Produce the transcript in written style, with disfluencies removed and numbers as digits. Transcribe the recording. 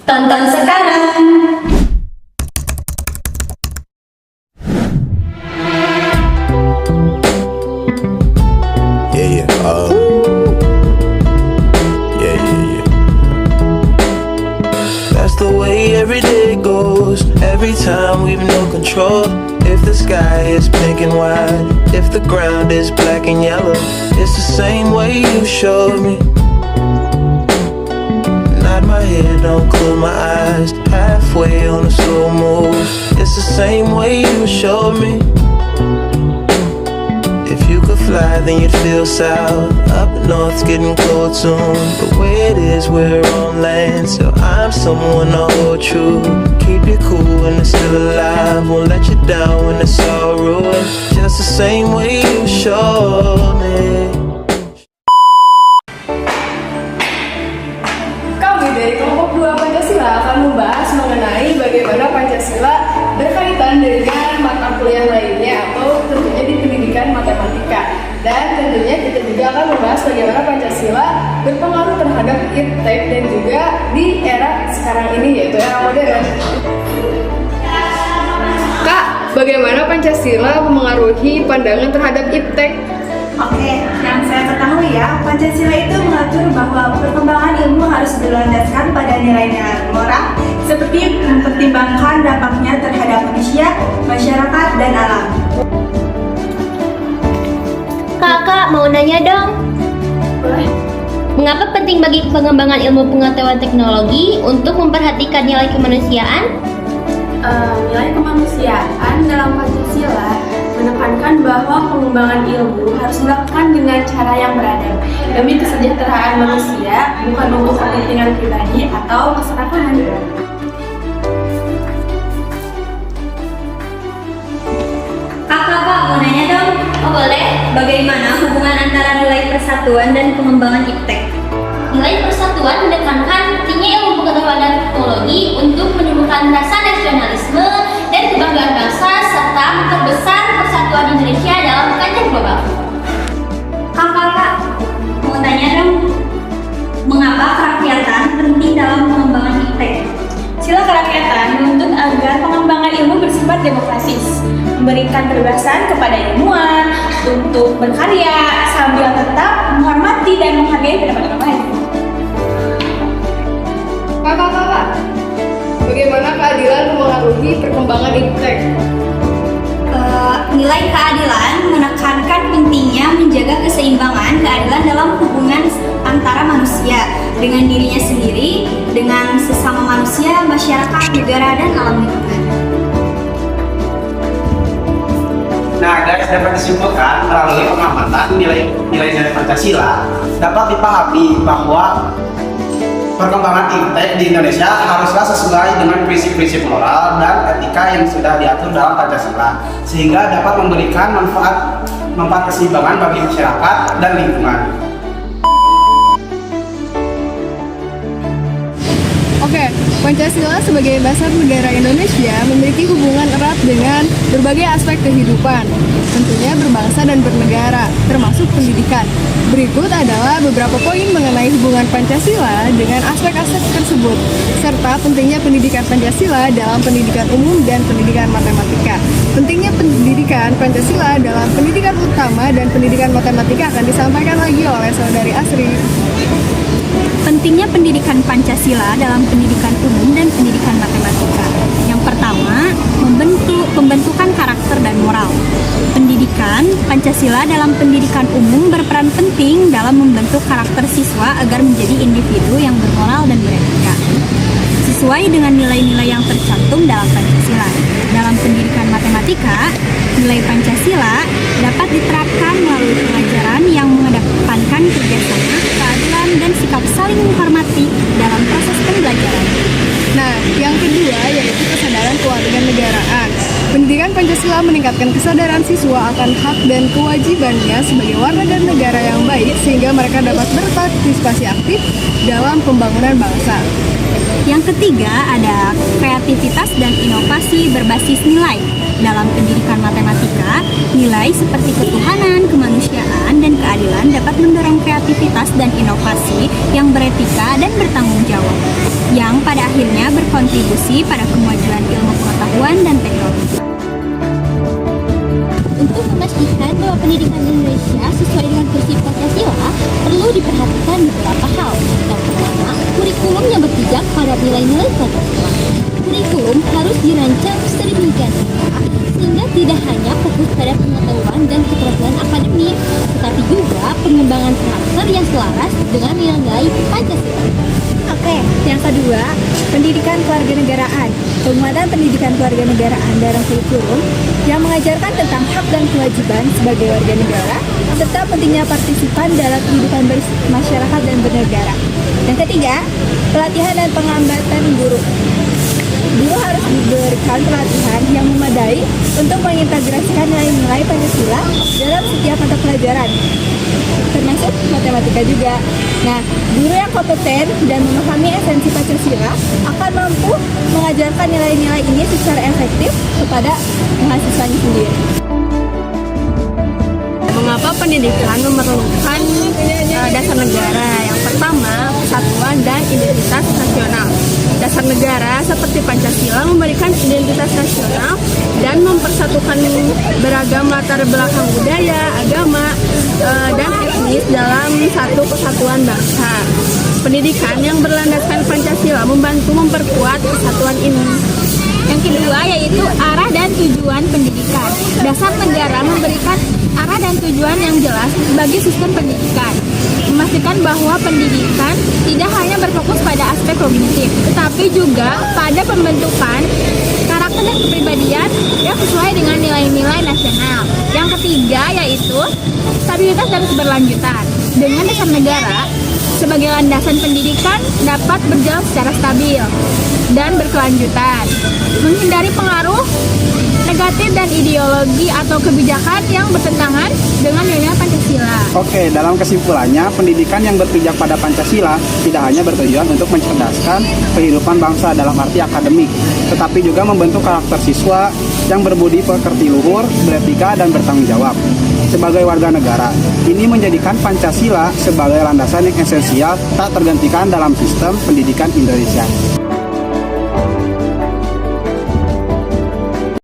Tonton sekarang. Yeah, yeah, yeah, yeah, yeah. That's the way every day goes. Every time we've no control. If the sky is pink and white, if the ground is black and yellow, it's the same way you showed me. Nod my head, don't close my eyes. Halfway on a slow move. It's the same way you showed me. If you could fly, then you'd feel south. Up north's getting cold soon. The way it is, we're on land, so I'm someone to hold true. Keep you cool when it's still alive. Won't let you down when it's all ruined. Just the same way you showed me. Kami dari kelompok 2 Pancasila akan membahas mengenai bagaimana Pancasila berkaitan dengan mata kuliah lainnya atau tentunya di pendidikan matematika. Dan tentunya kita juga akan membahas bagaimana Pancasila berpengaruh terhadap iptek dan juga di era sekarang ini, yaitu era modern. Kak, bagaimana Pancasila memengaruhi pandangan terhadap iptek? Oke, yang saya ketahui ya, Pancasila itu mengatur bahwa perkembangan ilmu harus berlandaskan pada nilai-nilai moral seperti mempertimbangkan dampaknya terhadap manusia, masyarakat, dan alam. Kakak mau nanya dong. Boleh. Mengapa penting bagi pengembangan ilmu pengetahuan teknologi untuk memperhatikan nilai kemanusiaan? Nilai kemanusiaan dalam Pancasila menekankan bahwa pengembangan ilmu harus dilakukan dengan cara yang beradab demi kesejahteraan manusia, bukan untuk kepentingan pribadi atau keserakahan. Kakak mau nanya dong. Oh boleh. Bagaimana hubungan antara nilai persatuan dan pengembangan iptek? Nilai persatuan menekankan pentingnya ilmu pengetahuan dan teknologi untuk menumbuhkan rasa nasionalisme dan kebanggaan bangsa serta memperbesar persatuan Indonesia dalam kancah global. Kakak mau tanya dong. Mengapa kerakyatan penting dalam pengembangan iptek? Sila kerakyatan menuntut agar pengembangan ilmu bersifat demokratis, memberikan kebebasan kepada ilmuwan untuk berkarya sambil tetap menghormati dan menghargai pendapat orang lain. Kakak, bagaimana keadilan memengaruhi perkembangan iptek? Nilai keadilan menekankan pentingnya menjaga keseimbangan keadilan dalam hubungan antara manusia dengan dirinya sendiri, dengan sesama manusia, masyarakat, negara, dan alam lingkungan. Nah, guys, dapat disimpulkan melalui pengamatan nilai-nilai Pancasila dapat dipahami bahwa perkembangan iptek di Indonesia haruslah sesuai dengan prinsip-prinsip moral dan etika yang sudah diatur dalam Pancasila, sehingga dapat memberikan manfaat keseimbangan bagi masyarakat dan lingkungan. Oke, Pancasila sebagai dasar negara Indonesia memiliki hubungan erat dengan berbagai aspek kehidupan, tentunya berbangsa dan bernegara, termasuk pendidikan. Berikut adalah beberapa poin mengenai hubungan Pancasila dengan aspek-aspek tersebut, serta pentingnya pendidikan Pancasila dalam pendidikan umum dan pendidikan matematika. Pentingnya pendidikan Pancasila dalam pendidikan utama dan pendidikan matematika akan disampaikan lagi oleh Saudari Asri. Pentingnya pendidikan Pancasila dalam pendidikan umum dan pendidikan matematika. Yang pertama, pembentukan karakter dan moral. Pendidikan Pancasila dalam pendidikan umum berperan penting dalam membentuk karakter siswa agar menjadi individu yang bermoral dan beretika, sesuai dengan nilai-nilai yang tercantum dalam Pancasila. Dalam pendidikan matematika, nilai Pancasila dapat diterapkan melalui pelajaran yang mengedepankan kerjasama, keadilan, dan sikap saling menghormati dalam proses pembelajaran. Nah, yang kedua yaitu kesadaran kewarganegaraan. Pendidikan Pancasila meningkatkan kesadaran siswa akan hak dan kewajibannya sebagai warga negara yang baik sehingga mereka dapat berpartisipasi aktif dalam pembangunan bangsa. Yang ketiga ada kreativitas dan inovasi berbasis nilai. Dalam pendidikan matematika, nilai seperti ketuhanan, kemanusiaan, dan keadilan dapat mendorong kreativitas dan inovasi yang beretika dan bertanggung jawab, yang pada akhirnya berkontribusi pada kemajuan ilmu pengetahuan dan teknologi. Untuk memastikan bahwa pendidikan Indonesia sesuai dengan prinsip Pancasila, perlu diperhatikan beberapa hal. Yang pertama, kurikulum yang berpijak pada nilai-nilai Pancasila. Kurikulum harus dirancang sedemikian rupa sehingga tidak hanya fokus pada pengetahuan dan keterampilan akademik, tetapi juga pengembangan karakter yang selaras dengan nilai-nilai Pancasila. Oke, yang kedua, pendidikan kewarganegaraan. Penguatan pendidikan kewarganegaraan dalam kurikulum yang mengajarkan tentang hak dan kewajiban sebagai warga negara, serta pentingnya partisipan dalam kehidupan masyarakat dan bernegara. Yang ketiga, pelatihan dan pengambatan guru. Guru harus diberikan pelatihan yang memadai untuk mengintegrasikan nilai-nilai Pancasila dalam setiap mata pelajaran, termasuk matematika juga. Nah, guru yang kompeten dan memahami esensi Pancasila akan mampu mengajarkan nilai-nilai ini secara efektif kepada mahasiswanya sendiri. Mengapa pendidikan memerlukan dasar negara? Yang pertama, kesatuan dan identitas nasional. Dasar negara seperti Pancasila memberikan identitas nasional dan mempersatukan beragam latar belakang budaya, agama, dan etnis dalam satu kesatuan bangsa. Pendidikan yang berlandaskan Pancasila membantu memperkuat kesatuan ini. Yang kedua yaitu arah dan tujuan pendidikan. Dasar negara memberikan arah dan tujuan yang jelas bagi sistem pendidikan, memastikan bahwa pendidikan tidak hanya berfokus pada aspek kognitif, tetapi juga pada pembentukan karakter dan kepribadian yang sesuai dengan nilai-nilai nasional. Yang ketiga yaitu stabilitas dan keberlanjutan. Dengan dasar negara sebagai landasan pendidikan dapat berjalan secara stabil dan berkelanjutan, menghindari pengaruh negatif dan ideologi atau kebijakan yang bertentangan dengan nilai Pancasila. Oke, dalam kesimpulannya, pendidikan yang berpijak pada Pancasila tidak hanya bertujuan untuk mencerdaskan kehidupan bangsa dalam arti akademik, tetapi juga membentuk karakter siswa yang berbudi pekerti luhur, beretika, dan bertanggung jawab. Sebagai warga negara, ini menjadikan Pancasila sebagai landasan yang esensial tak tergantikan dalam sistem pendidikan Indonesia.